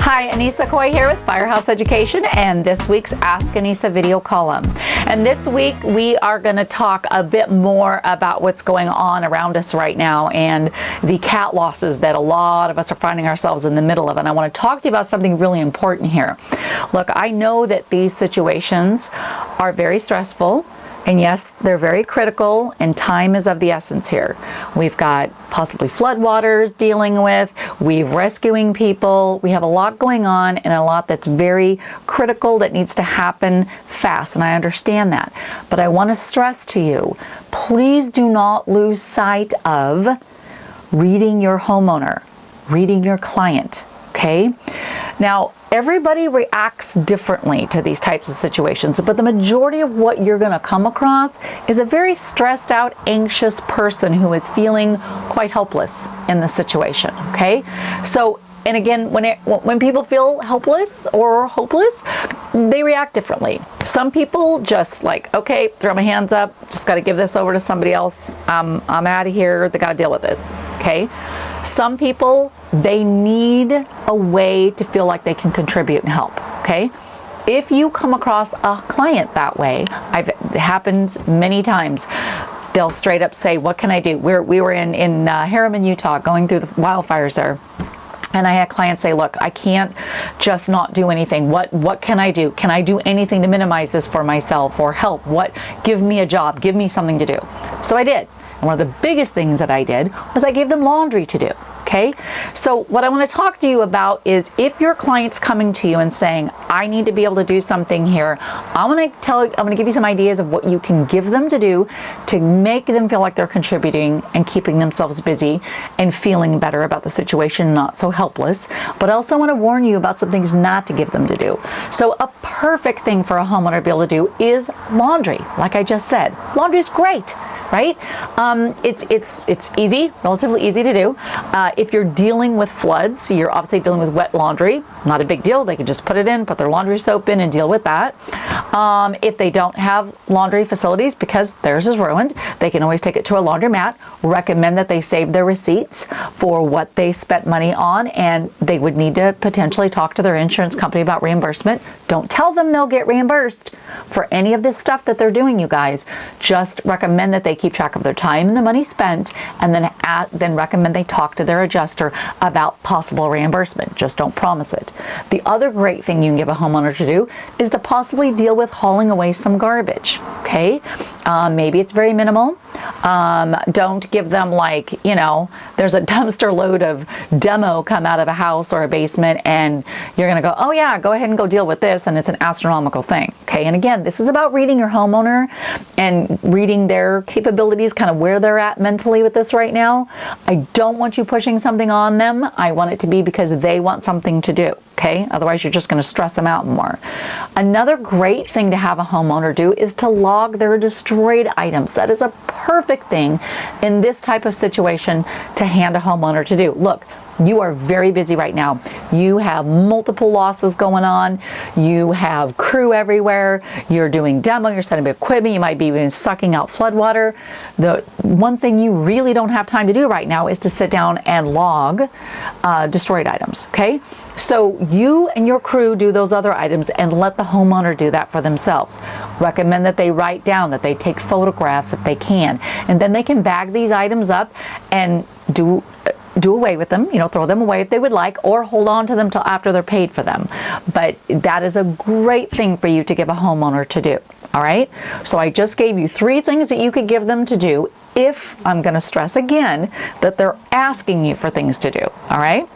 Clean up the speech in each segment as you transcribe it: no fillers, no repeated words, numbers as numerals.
Hi, Annissa here with Firehouse Education and this week's Ask Annissa video column. And this week we are going to talk a bit more about what's going on around us right now and the cat losses that a lot of us are finding ourselves in the middle of. And I want to talk to you about something really important here. Look, I know that these situations are very stressful. And yes, they're very critical, and time is of the essence here. We've got possibly floodwaters dealing with, we're rescuing people, we have a lot going on and a lot that's very critical that needs to happen fast, and I understand that. But I want to stress to you, please do not lose sight of reading your homeowner, reading your client, okay? Now, everybody reacts differently to these types of situations, but the majority of what you're going to come across is a very stressed out, anxious person who is feeling quite helpless in the situation, okay? So, and again, when people feel helpless or hopeless, they react differently. Some people just like, okay, throw my hands up, just got to give this over to somebody else. I'm out of here. They got to deal with this, okay? Some people, they need a way to feel like they can contribute and help, okay? If you come across a client that way, it happened many times. They'll straight up say, what can I do? We were in Harriman, Utah, going through the wildfires there. And I had clients say, look, I can't just not do anything. What can I do? Can I do anything to minimize this for myself or help? Give me a job, give me something to do. So I did. And one of the biggest things that I did was I gave them laundry to do. Okay, so what I want to talk to you about is if your client's coming to you and saying, I need to be able to do I'm going to give you some ideas of what you can give them to do to make them feel like they're contributing and keeping themselves busy and feeling better about the situation, not so helpless. But I also want to warn you about some things not to give them to do. So a perfect thing for a homeowner to be able to do is laundry. Like I just said, laundry is great. Right? It's easy, relatively easy to do. If you're dealing with floods, you're obviously dealing with wet laundry. Not a big deal. They can just put it in, put their laundry soap in and deal with that. If they don't have laundry facilities because theirs is ruined, they can always take it to a laundromat. Recommend that they save their receipts for what they spent money on, and they would need to potentially talk to their insurance company about reimbursement. Don't tell them they'll get reimbursed for any of this stuff that they're doing, you guys. Just recommend that they keep track of their time and the money spent, and then recommend they talk to their adjuster about possible reimbursement. Just don't promise it. The other great thing you can give a homeowner to do is to possibly deal with hauling away some garbage, okay? Maybe it's very minimal. Don't give them there's a dumpster load of demo come out of a house or a basement and you're going to go, oh yeah, go ahead and go deal with this, and it's an astronomical thing, okay? And again, this is about reading your homeowner and reading their capabilities, kind of where they're at mentally with this right now. I don't want you pushing something on them. I want it to be because they want something to do, okay? Otherwise, you're just going to stress them out more. Another great thing to have a homeowner do is to log their destroyed items. That is a perfect thing in this type of situation to hand a homeowner to do. Look, you are very busy right now. You have multiple losses going on. You have crew everywhere. You're doing demo. You're setting up equipment. You might be even sucking out floodwater. The one thing you really don't have time to do right now is to sit down and log destroyed items, okay? So you and your crew do those other items and let the homeowner do that for themselves. Recommend that they write down, that they take photographs if they can, and then they can bag these items up and do away with them, throw them away if they would like, or hold on to them till after they're paid for them. But that is a great thing for you to give a homeowner to do, all right? So I just gave you 3 things that you could give them to do if, I'm going to stress again, that they're asking you for things to do, all right?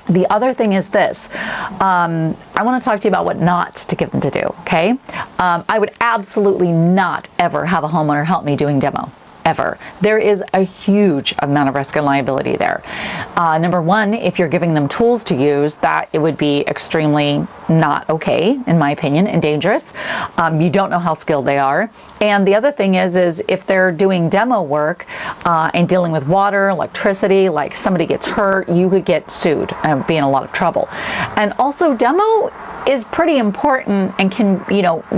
The other thing is this. I want to talk to you about what not to give them to do, okay? I would absolutely not ever have a homeowner help me doing demo. Ever. There is a huge amount of risk and liability there. Number one, if you're giving them tools to use, that it would be extremely not okay, in my opinion, and dangerous. You don't know how skilled they are. And the other thing is if they're doing demo work and dealing with water, electricity, like somebody gets hurt, you could get sued and be in a lot of trouble. And also demo is pretty important and can,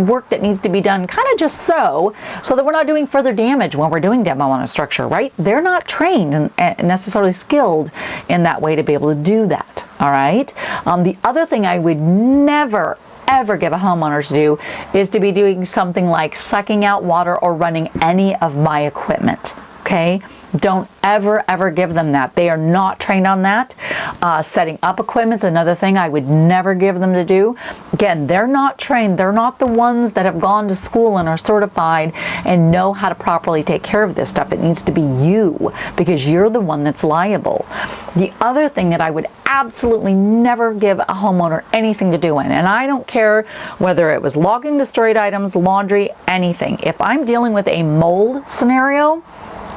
work that needs to be done kind of just so that we're not doing further damage when we're doing demo on a structure, right? They're not trained and necessarily skilled in that way to be able to do that. All right. The other thing I would never ever give a homeowner to do is to be doing something like sucking out water or running any of my equipment. Okay? Don't ever give them that. They are not trained on that. Setting up equipment's another thing I would never give them to do. Again, they're not trained. They're not the ones that have gone to school and are certified and know how to properly take care of this stuff. It needs to be you, because you're the one that's liable. The other thing that I would absolutely never give a homeowner anything to do in, and I don't care whether it was logging destroyed items, laundry, anything. If I'm dealing with a mold scenario,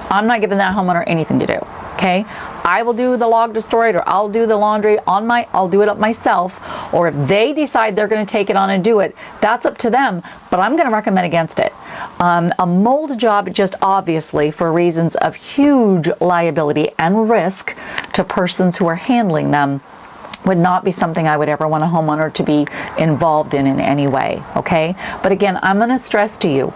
I'm not giving that homeowner anything to do, okay? I will do the log destroyed, or I'll do the laundry I'll do it up myself, or if they decide they're going to take it on and do it, that's up to them, but I'm going to recommend against it. A mold job, just obviously for reasons of huge liability and risk to persons who are handling them, would not be something I would ever want a homeowner to be involved in any way, okay? But again, I'm going to stress to you,